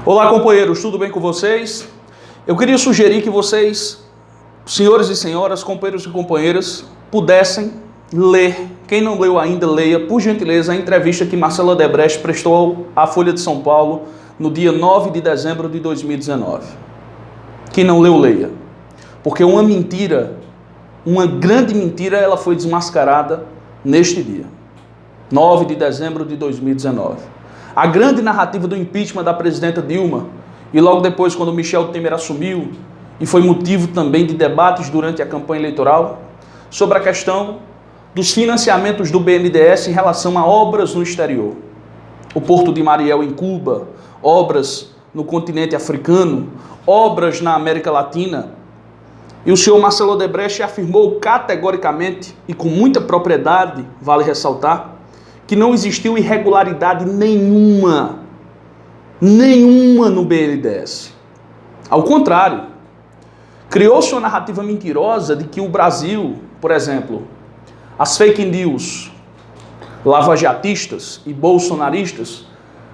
Olá, companheiros, tudo bem com vocês? Eu queria sugerir que vocês, senhores e senhoras, companheiros e companheiras, pudessem ler, quem não leu ainda, leia, por gentileza, a entrevista que Marcelo Odebrecht prestou à Folha de São Paulo no dia 9 de dezembro de 2019. Quem não leu, leia. Porque uma mentira, uma grande mentira, ela foi desmascarada neste dia, 9 de dezembro de 2019. A grande narrativa do impeachment da presidenta Dilma, e logo depois quando Michel Temer assumiu, e foi motivo também de debates durante a campanha eleitoral, sobre a questão dos financiamentos do BNDES em relação a obras no exterior. O Porto de Mariel em Cuba, obras no continente africano, obras na América Latina. E o senhor Marcelo Odebrecht afirmou categoricamente, e com muita propriedade, vale ressaltar, que não existiu irregularidade nenhuma no BNDES. Ao contrário, criou-se uma narrativa mentirosa de que o Brasil, por exemplo, as fake news lavajatistas e bolsonaristas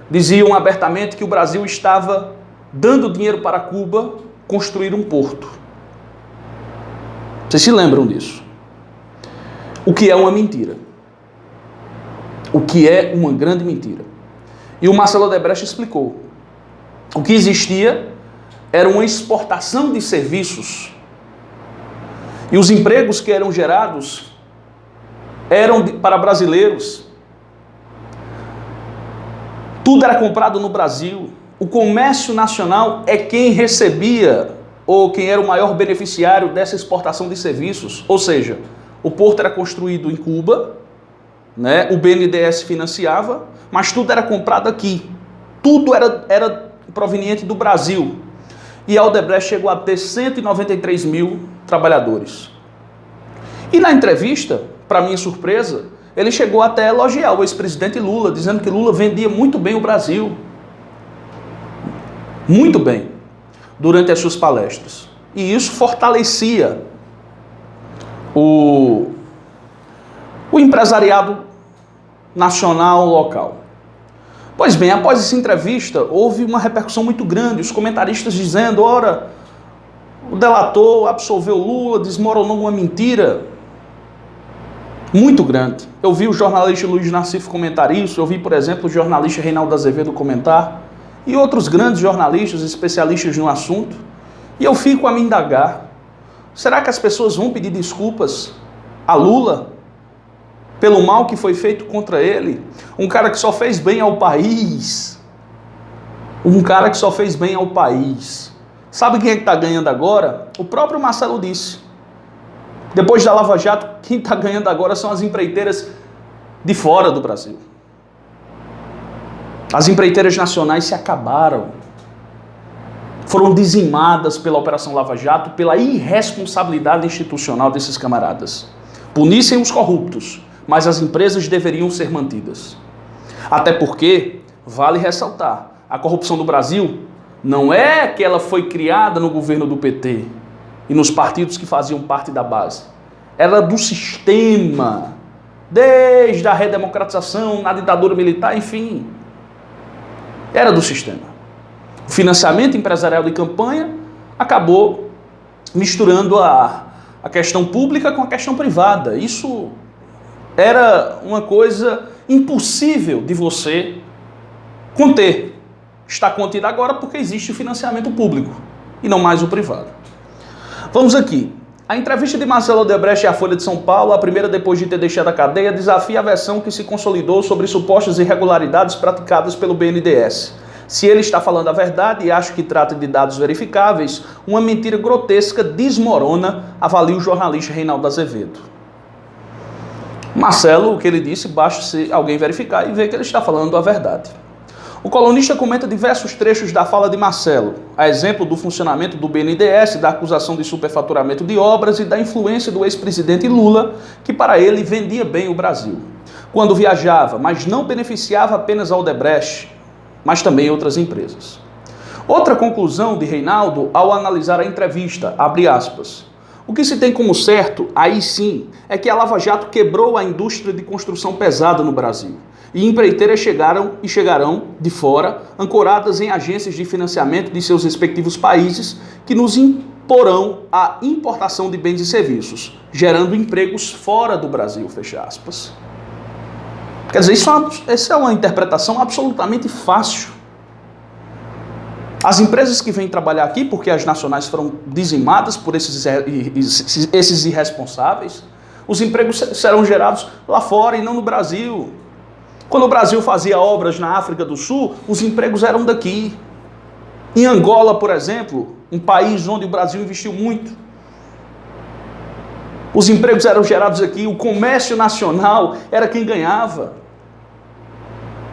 diziam abertamente que o Brasil estava dando dinheiro para Cuba construir um porto. Vocês se lembram disso? O que é uma mentira. O que é uma grande mentira. E o Marcelo Odebrecht explicou. O que existia era uma exportação de serviços. E os empregos que eram gerados eram para brasileiros. Tudo era comprado no Brasil. O comércio nacional é quem recebia, ou quem era o maior beneficiário dessa exportação de serviços. Ou seja, o porto era construído em Cuba, o BNDES financiava, mas tudo era comprado aqui. Tudo era proveniente do Brasil. E a Odebrecht chegou a ter 193 mil trabalhadores. E na entrevista, para minha surpresa, ele chegou até a elogiar o ex-presidente Lula, dizendo que Lula vendia muito bem o Brasil. Muito bem, durante as suas palestras. E isso fortalecia o empresariado nacional local. Pois bem, após essa entrevista, houve uma repercussão muito grande, os comentaristas dizendo, ora, o delator absolveu Lula, desmoronou uma mentira muito grande. Eu vi o jornalista Luiz Nassif comentar isso, eu vi, por exemplo, o jornalista Reinaldo Azevedo comentar, e outros grandes jornalistas, especialistas no assunto, e eu fico a me indagar, será que as pessoas vão pedir desculpas a Lula pelo mal que foi feito contra ele? Um cara que só fez bem ao país. Um cara que só fez bem ao país. Sabe quem é que está ganhando agora? O próprio Marcelo disse. Depois da Lava Jato, quem está ganhando agora são as empreiteiras de fora do Brasil. As empreiteiras nacionais se acabaram. Foram dizimadas pela Operação Lava Jato, pela irresponsabilidade institucional desses camaradas. Punissem os corruptos, mas as empresas deveriam ser mantidas. Até porque, vale ressaltar, a corrupção do Brasil não é que ela foi criada no governo do PT e nos partidos que faziam parte da base. Era do sistema, desde a redemocratização, na ditadura militar, enfim. Era do sistema. O financiamento empresarial de campanha acabou misturando a questão pública com a questão privada. Isso era uma coisa impossível de você conter. Está contido agora porque existe o financiamento público e não mais o privado. Vamos aqui. A entrevista de Marcelo Odebrecht à Folha de São Paulo, a primeira depois de ter deixado a cadeia, desafia a versão que se consolidou sobre supostas irregularidades praticadas pelo BNDES. Se ele está falando a verdade e acho que trata de dados verificáveis, uma mentira grotesca desmorona, avalia o jornalista Reinaldo Azevedo. Marcelo, o que ele disse, basta se alguém verificar e ver que ele está falando a verdade. O colunista comenta diversos trechos da fala de Marcelo, a exemplo do funcionamento do BNDES, da acusação de superfaturamento de obras e da influência do ex-presidente Lula, que para ele vendia bem o Brasil, quando viajava, mas não beneficiava apenas a Odebrecht, mas também outras empresas. Outra conclusão de Reinaldo ao analisar a entrevista, abre aspas, o que se tem como certo, aí sim, é que a Lava Jato quebrou a indústria de construção pesada no Brasil. e empreiteiras chegaram e chegarão de fora, ancoradas em agências de financiamento de seus respectivos países, que nos imporão a importação de bens e serviços, gerando empregos fora do Brasil, fecha aspas. Quer dizer, essa é uma interpretação absolutamente fácil. As empresas que vêm trabalhar aqui, porque as nacionais foram dizimadas por esses irresponsáveis, os empregos serão gerados lá fora e não no Brasil. Quando o Brasil fazia obras na África do Sul, os empregos eram daqui. Em Angola, por exemplo, um país onde o Brasil investiu muito, os empregos eram gerados aqui, o comércio nacional era quem ganhava.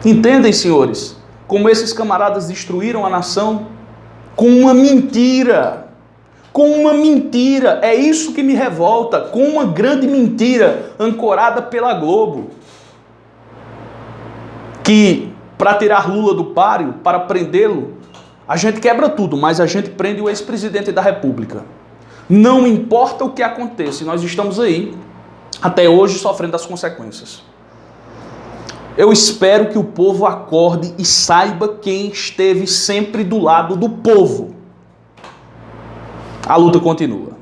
Entendem, senhores, como esses camaradas destruíram a nação? Com uma mentira. Com uma mentira. É isso que me revolta. Com uma grande mentira ancorada pela Globo. Que, para tirar Lula do páreo, para prendê-lo, a gente quebra tudo, mas a gente prende o ex-presidente da República. Não importa o que aconteça, nós estamos aí, até hoje, sofrendo as consequências. Eu espero que o povo acorde e saiba quem esteve sempre do lado do povo. A luta continua.